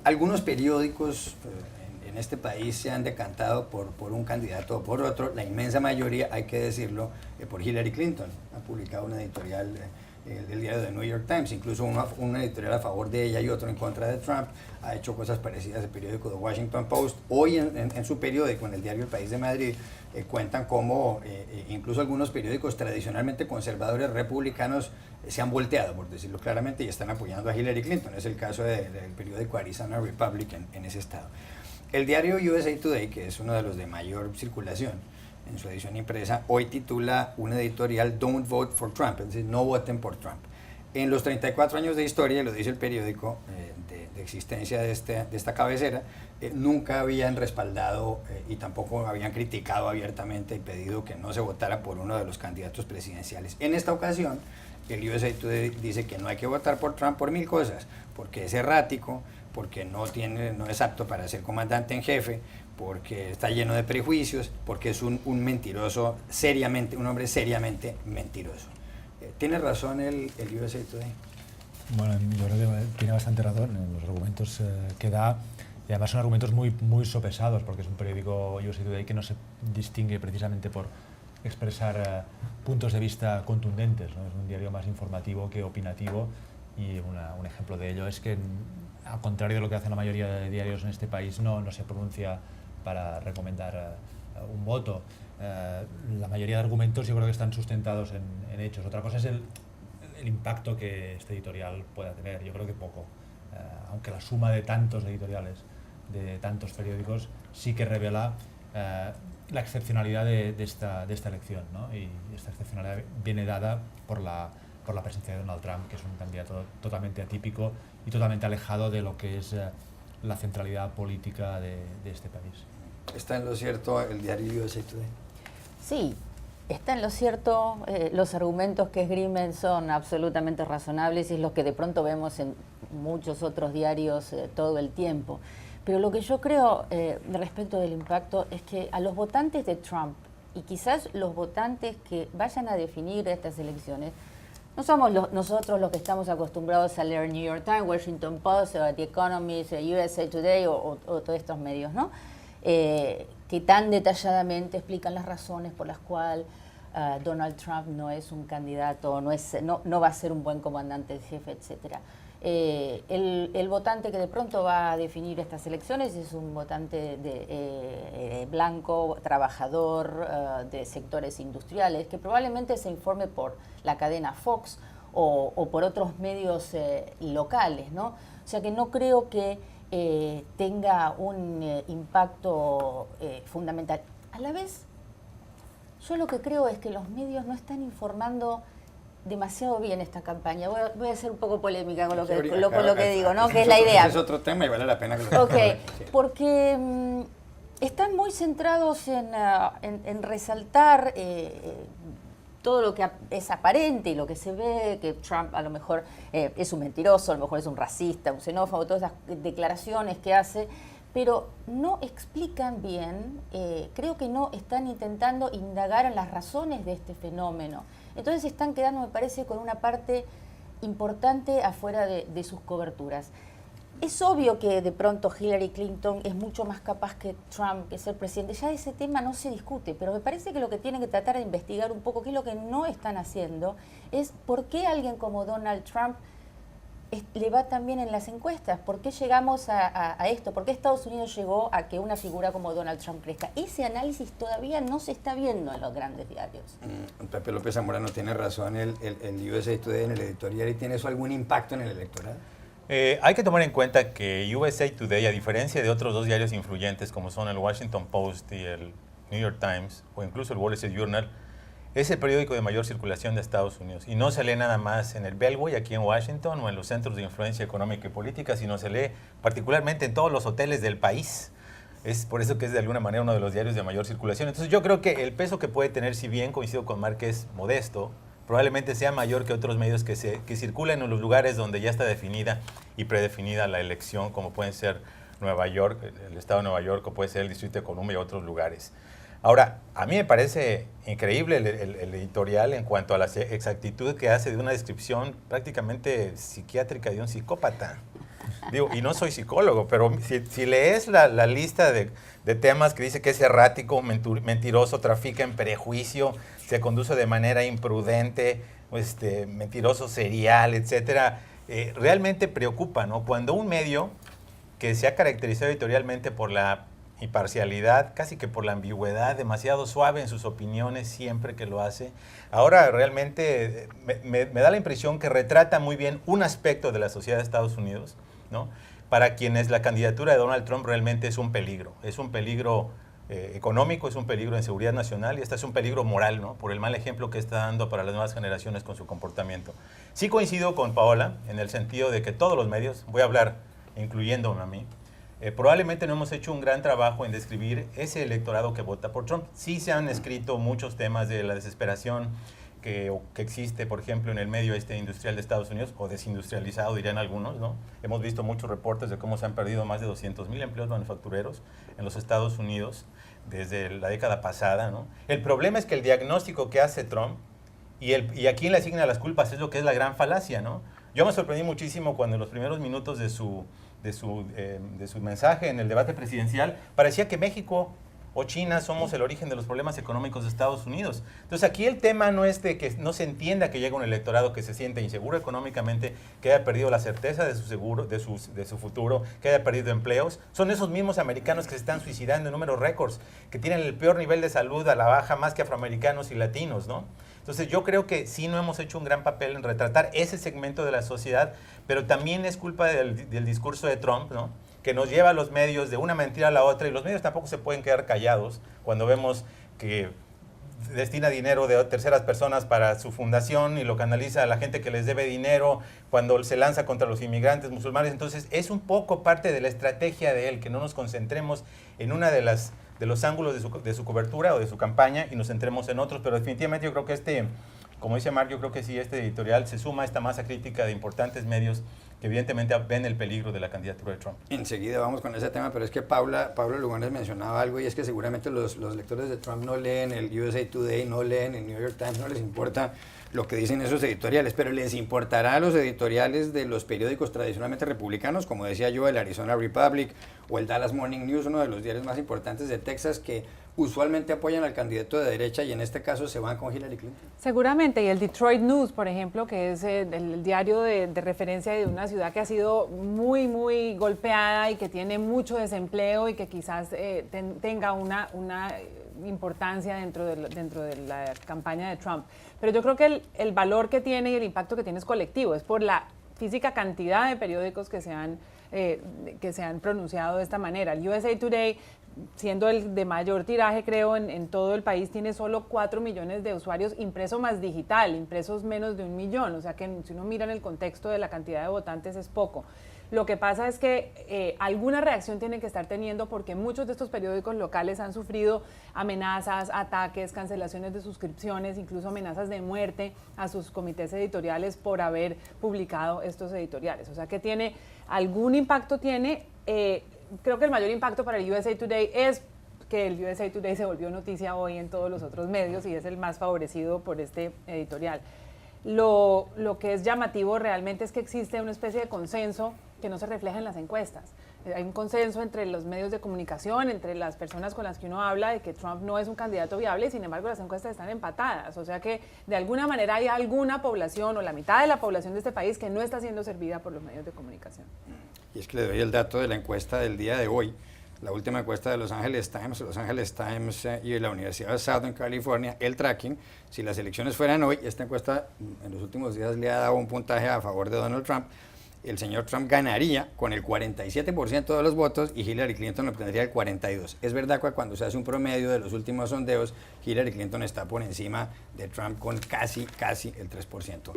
Algunos periódicos en este país se han decantado por un candidato o por otro, la inmensa mayoría, hay que decirlo, por Hillary Clinton. Ha publicado una editorial del diario The New York Times, incluso una editorial a favor de ella y otro en contra de Trump. Ha hecho cosas parecidas el periódico The Washington Post. Hoy en su periódico, en el diario El País de Madrid, cuentan cómo incluso algunos periódicos tradicionalmente conservadores republicanos se han volteado, por decirlo claramente, y están apoyando a Hillary Clinton. Es el caso del periódico Arizona Republic en ese estado. El diario USA Today, que es uno de los de mayor circulación en su edición impresa, hoy titula una editorial Don't Vote for Trump, es decir, no voten por Trump. En los 34 años de historia, lo dice el periódico, de existencia de esta cabecera, nunca habían respaldado y tampoco habían criticado abiertamente y pedido que no se votara por uno de los candidatos presidenciales. En esta ocasión, el USA Today dice que no hay que votar por Trump por 1000 cosas, porque es errático, porque no es apto para ser comandante en jefe, porque está lleno de prejuicios, porque es un mentiroso, un hombre seriamente mentiroso. ¿Tiene razón el USA Today? Bueno, yo creo que tiene bastante razón en los argumentos que da, y además son argumentos muy sopesados, porque es un periódico USA Today que no se distingue precisamente por expresar puntos de vista contundentes, ¿no? Es un diario más informativo que opinativo, y un ejemplo de ello es que, al contrario de lo que hacen la mayoría de diarios en este país, no se pronuncia para recomendar un voto. La mayoría de argumentos yo creo que están sustentados en hechos. Otra cosa es el impacto que este editorial pueda tener. Yo creo que poco, aunque la suma de tantos editoriales, de tantos periódicos, sí que revela la excepcionalidad de esta elección, ¿no? Y esta excepcionalidad viene dada por la presencia de Donald Trump, que es un candidato totalmente atípico y totalmente alejado de lo que es la centralidad política de este país. ¿Está en lo cierto el diario USA Today? Sí, está en lo cierto. Los argumentos que esgrimen son absolutamente razonables y es lo que de pronto vemos en muchos otros diarios todo el tiempo. Pero lo que yo creo respecto del impacto es que a los votantes de Trump, y quizás los votantes que vayan a definir estas elecciones, no somos nosotros los que estamos acostumbrados a leer New York Times, Washington Post, The Economist, USA Today o todos estos medios, ¿no? Que tan detalladamente explican las razones por las cuales Donald Trump no es un candidato, no va a ser un buen comandante en jefe, etcétera. El votante que de pronto va a definir estas elecciones es un votante blanco, trabajador, de sectores industriales, que probablemente se informe por la cadena Fox o por otros medios locales, ¿no? O sea que no creo que tenga un impacto fundamental. A la vez, yo lo que creo es que los medios no están informando demasiado bien esta campaña. Voy a ser un poco polémica con lo que digo, ¿no? Que es la idea. Es otro tema y vale la pena que lo sí. Porque están muy centrados en resaltar todo lo que es aparente y lo que se ve, que Trump a lo mejor es un mentiroso, a lo mejor es un racista, un xenófobo, todas esas declaraciones que hace, pero no explican bien, creo que no están intentando indagar en las razones de este fenómeno. Entonces están quedando, me parece, con una parte importante afuera de sus coberturas. Es obvio que de pronto Hillary Clinton es mucho más capaz que Trump de ser presidente. Ya ese tema no se discute, pero me parece que lo que tienen que tratar de investigar un poco, que es lo que no están haciendo, es por qué alguien como Donald Trump le va tan bien en las encuestas. ¿Por qué llegamos a esto? ¿Por qué Estados Unidos llegó a que una figura como Donald Trump crezca? Ese análisis todavía no se está viendo en los grandes diarios. Pepe López Zamorano tiene razón, el USA Today en el editorial, ¿y tiene eso algún impacto en el electorado? Hay que tomar en cuenta que USA Today, a diferencia de otros dos diarios influyentes como son el Washington Post y el New York Times, o incluso el Wall Street Journal, es el periódico de mayor circulación de Estados Unidos. Y no se lee nada más en el Beltway, aquí en Washington, o en los centros de influencia económica y política, sino se lee particularmente en todos los hoteles del país. Es por eso que es de alguna manera uno de los diarios de mayor circulación. Entonces yo creo que el peso que puede tener, si bien coincido con Mark, que es modesto, probablemente sea mayor que otros medios que circulan en los lugares donde ya está definida y predefinida la elección, como pueden ser Nueva York, el estado de Nueva York, o puede ser el Distrito de Columbia y otros lugares. Ahora, a mí me parece increíble el editorial en cuanto a la exactitud que hace de una descripción prácticamente psiquiátrica de un psicópata. Digo, y no soy psicólogo, pero si lees la lista de temas que dice que es errático, mentiroso, trafica en prejuicio, se conduce de manera imprudente, mentiroso serial, etcétera, realmente preocupa, ¿no? Cuando un medio que se ha caracterizado editorialmente por la imparcialidad, casi que por la ambigüedad, demasiado suave en sus opiniones siempre que lo hace, ahora realmente me da la impresión que retrata muy bien un aspecto de la sociedad de Estados Unidos, ¿no? Para quienes la candidatura de Donald Trump realmente es un peligro económico, es un peligro en seguridad nacional y este es un peligro moral, ¿no? Por el mal ejemplo que está dando para las nuevas generaciones con su comportamiento. Sí coincido con Paola en el sentido de que todos los medios, voy a hablar incluyéndome a mí, probablemente no hemos hecho un gran trabajo en describir ese electorado que vota por Trump. Sí se han escrito muchos temas de la desesperación que existe, por ejemplo, en el medio industrial de Estados Unidos, o desindustrializado, dirían algunos, ¿no? Hemos visto muchos reportes de cómo se han perdido más de 200,000 empleos manufactureros en los Estados Unidos desde la década pasada, ¿no? El problema es que el diagnóstico que hace Trump y a quién le asigna las culpas es lo que es la gran falacia, ¿no? Yo me sorprendí muchísimo cuando en los primeros minutos de su mensaje en el debate presidencial parecía que México o China somos el origen de los problemas económicos de Estados Unidos. Entonces aquí el tema no es de que no se entienda que llega un electorado que se siente inseguro económicamente, que haya perdido la certeza de su futuro, que haya perdido empleos. Son esos mismos americanos que se están suicidando en números récords, que tienen el peor nivel de salud a la baja más que afroamericanos y latinos, ¿no? Entonces yo creo que sí no hemos hecho un gran papel en retratar ese segmento de la sociedad, pero también es culpa del discurso de Trump, ¿no? Que nos lleva a los medios de una mentira a la otra, y los medios tampoco se pueden quedar callados cuando vemos que destina dinero de terceras personas para su fundación y lo canaliza a la gente que les debe dinero, cuando se lanza contra los inmigrantes musulmanes. Entonces es un poco parte de la estrategia de él, que no nos concentremos en una de los ángulos de su cobertura o de su campaña y nos centremos en otros, pero definitivamente yo creo que como dice Mark, yo creo que sí, este editorial se suma a esta masa crítica de importantes medios que evidentemente ven el peligro de la candidatura de Trump. Enseguida vamos con ese tema, pero es que Paula Lugones mencionaba algo, y es que seguramente los lectores de Trump no leen el USA Today, no leen el New York Times, no les importa lo que dicen esos editoriales, pero les importará a los editoriales de los periódicos tradicionalmente republicanos, como decía yo, el Arizona Republic o el Dallas Morning News, uno de los diarios más importantes de Texas, que usualmente apoyan al candidato de derecha y en este caso se van con Hillary Clinton. Seguramente, y el Detroit News, por ejemplo, que es el diario de referencia de una ciudad que ha sido muy, muy golpeada y que tiene mucho desempleo y que quizás tenga una importancia dentro de la campaña de Trump. Pero yo creo que el valor que tiene y el impacto que tiene es colectivo, es por la física cantidad de periódicos que se han pronunciado de esta manera. El USA Today, siendo el de mayor tiraje, creo, en todo el país, tiene solo 4 millones de usuarios, impreso más digital, impresos menos de 1 millón, o sea que si uno mira en el contexto de la cantidad de votantes es poco. Lo que pasa es que alguna reacción tienen que estar teniendo, porque muchos de estos periódicos locales han sufrido amenazas, ataques, cancelaciones de suscripciones, incluso amenazas de muerte a sus comités editoriales por haber publicado estos editoriales. O sea que tiene algún impacto, creo que el mayor impacto para el USA Today es que el USA Today se volvió noticia hoy en todos los otros medios y es el más favorecido por este editorial. Lo que es llamativo realmente es que existe una especie de consenso que no se refleja en las encuestas. Hay un consenso entre los medios de comunicación, entre las personas con las que uno habla, de que Trump no es un candidato viable, y sin embargo las encuestas están empatadas. O sea que de alguna manera hay alguna población o la mitad de la población de este país que no está siendo servida por los medios de comunicación. Y es que le doy el dato de la encuesta del día de hoy, la última encuesta de Los Angeles Times y la Universidad de Southern California, el tracking. Si las elecciones fueran hoy, esta encuesta en los últimos días le ha dado un puntaje a favor de Donald Trump. El señor Trump ganaría con el 47% de los votos y Hillary Clinton obtendría el 42%. Es verdad que cuando se hace un promedio de los últimos sondeos, Hillary Clinton está por encima de Trump con casi el 3%.